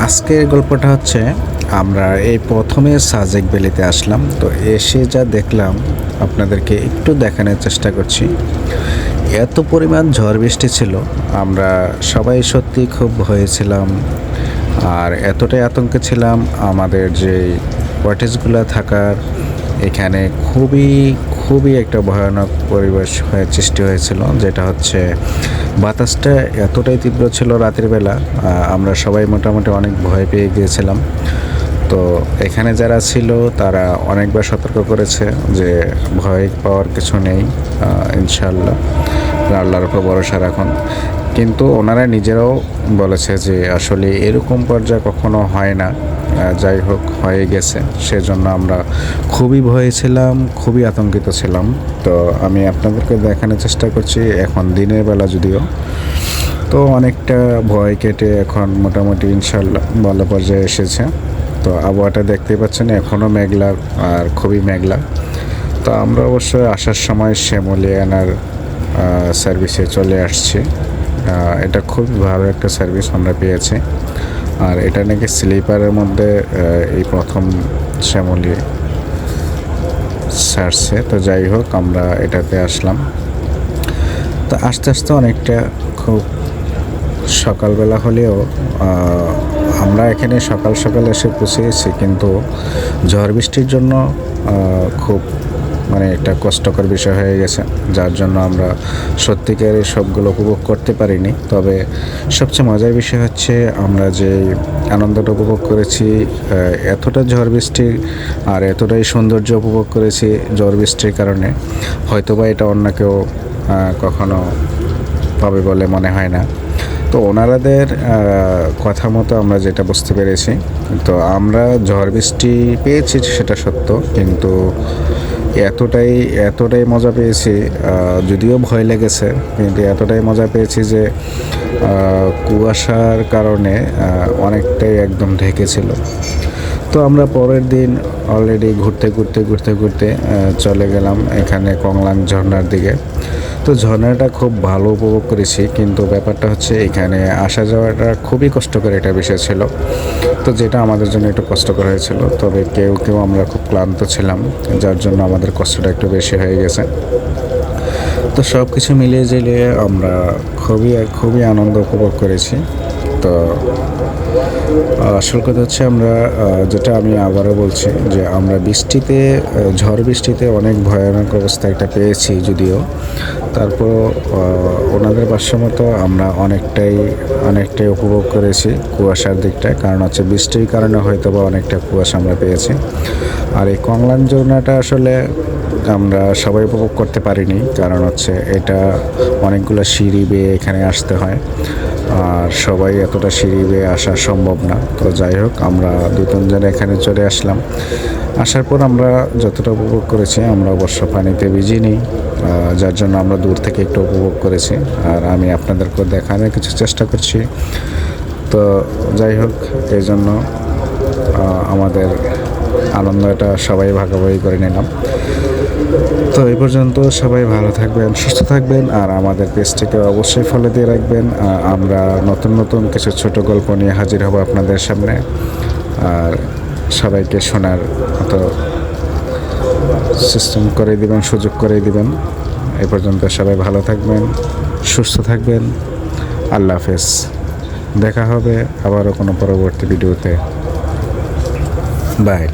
আজকের গল্পটা হচ্ছে আমরা এই প্রথমে সাজেক ভ্যালিতে আসলাম। তো এসে যা দেখলাম আপনাদেরকে একটু দেখানোর চেষ্টা করছি। এত পরিমাণ ঝড় বৃষ্টি ছিল, আমরা সবাই সত্যি খুব ভয়ে ছিলাম। আর এতটাই আতঙ্কে ছিলাম, আমাদের যে কটেজগুলো থাকার এখানে খুবই খুবই একটা ভয়ানক পরিবেশ সৃষ্টি হয়েছিল। যেটা হচ্ছে বাতাসটা এতটাই তীব্র ছিল রাতের বেলা, আমরা সবাই মোটামুটি অনেক ভয় পেয়ে গিয়েছিলাম। তো এখানে যারা ছিল তারা অনেকবার সতর্ক করেছে যে ভয় পাওয়ার কিছু নেই, ইনশাল্লাহ আল্লাহর উপর ভরসা রাখুন। কিন্তু ওনারা নিজেরাও বলেছে যে আসলে এরকম পর্যায়ে কখনো হয় না। যাই হোক, হয়ে গেছে, সেজন্য আমরা খুবই ভয়ে ছিলাম, খুবই আতঙ্কিত ছিলাম। তো আমি আপনাদেরকে দেখানোর চেষ্টা করছি এখন দিনের বেলা, যদিও তো অনেকটা ভয় কেটে এখন মোটামুটি ইনশাল্লাহ ভালো পর্যায়ে এসেছে। তো আবহাওয়াটা দেখতেই পাচ্ছেন, এখনও মেঘলা আর খুবই মেঘলা। তো আমরা অবশ্যই আসার সময় শ্যামলিয়ানার সার্ভিসে চলে আসছি। এটা খুব ভালো একটা সার্ভিস আমরা পেয়েছি। আর এটা নাকি স্লিপারের মধ্যে এই প্রথম শ্যামলি ছাড়ছে। তো যাই হোক, আমরা এটাতে আসলাম। তো আস্তে আস্তে অনেকটা খুব সকালবেলা হলেও আমরা এখানে সকাল সকাল এসে পৌঁছেছি, কিন্তু ঝড় বৃষ্টির জন্য খুব একটা কষ্টকর বিষয় হয়ে গেছে, যার জন্য আমরা সত্যিকার সবগুলো উপভোগ করতে পারিনি। তবে সবচেয়ে মজার বিষয় হচ্ছে আমরা যে আনন্দটা উপভোগ করেছি, এতটা ঝড় বৃষ্টি আর এতটাই সৌন্দর্য উপভোগ করেছি ঝড় বৃষ্টির কারণে, হয়তোবা এটা অন্য কেউ কখনো পাবে বলে মনে হয় না। তো ওনারাদের কথা মতো আমরা যেটা বুঝতে পেরেছি, তো আমরা ঝড় বৃষ্টি পেয়েছি সেটা সত্য, কিন্তু এতটাই মজা পেয়েছি, যদিও ভয় লেগেছে, কিন্তু এতটাই মজা পেয়েছি যে কুয়াশার কারণে অনেকটাই একদম ঢেকেছিল। তো আমরা পরের দিন অলরেডি ঘুরতে চলে গেলাম এখানে কংলাং ঝর্ণার দিকে। তো ঝর্ণাটা খুব ভালো উপভোগ করেছি, কিন্তু ব্যাপারটা হচ্ছে এখানে আসা যাওয়াটা খুবই কষ্টকর একটা বিষয় ছিল। তো যেটা আমাদের জন্য একটু কষ্টকর হয়েছিল, তবে কেউ আমরা খুব ক্লান্ত ছিলাম, যার জন্য আমাদের কষ্টটা একটু বেশি হয়ে গেছে। তো সব কিছু মিলিয়ে ঝিলিয়ে আমরা খুবই আনন্দ উপভোগ করেছি। তো আসল কথা হচ্ছে আমরা যেটা আমি আবারও বলছি যে আমরা ঝড় বৃষ্টিতে অনেক ভয়ানক অবস্থা একটা পেয়েছি, যদিও তারপর ওনাদের ভাষ্যমতো আমরা অনেকটাই উপভোগ করেছি কুয়াশার দিকটায়, কারণ হচ্ছে বৃষ্টির কারণে হয়তো বা অনেকটা কুয়াশা আমরা পেয়েছি। আর এই কংলাং ঝর্ণাটা আসলে আমরা সবাই উপভোগ করতে পারিনি, কারণ হচ্ছে এটা অনেকগুলো সিঁড়ি বেয়ে এখানে আসতে হয়, আর সবাই এতটা সিঁড়ি বেয়ে আসা সম্ভব না। তো যাই হোক, আমরা 2-3 জন এখানে চলে আসলাম। আসার পর আমরা যতটা উপভোগ করেছি, আমরা অবশ্য পানিতে ভিজিনি, যার জন্য আমরা দূর থেকে একটু উপভোগ করেছি, আর আমি আপনাদেরকে দেখানোর কিছু চেষ্টা করছি। তো যাই হোক, এই জন্য আমাদের আনন্দটা সবাই ভাগাভাগি করে নিলাম। তো এই পর্যন্ত সবাই ভালো থাকবেন, সুস্থ থাকবেন, আর আমাদের পেজটিকে অবশ্যই ফলো দিয়ে রাখবেন। আমরা নতুন কিছু ছোট গল্প নিয়ে হাজির হব আপনাদের সামনে, আর সবাইকে শোনার মতো সিস্টেম করে দিবেন, সুযোগ করে দিবেন। এই পর্যন্ত সবাই ভালো থাকবেন, সুস্থ থাকবেন। আল্লাহ হাফেজ। দেখা হবে আবারও কোনো পরবর্তী ভিডিওতে। বাই।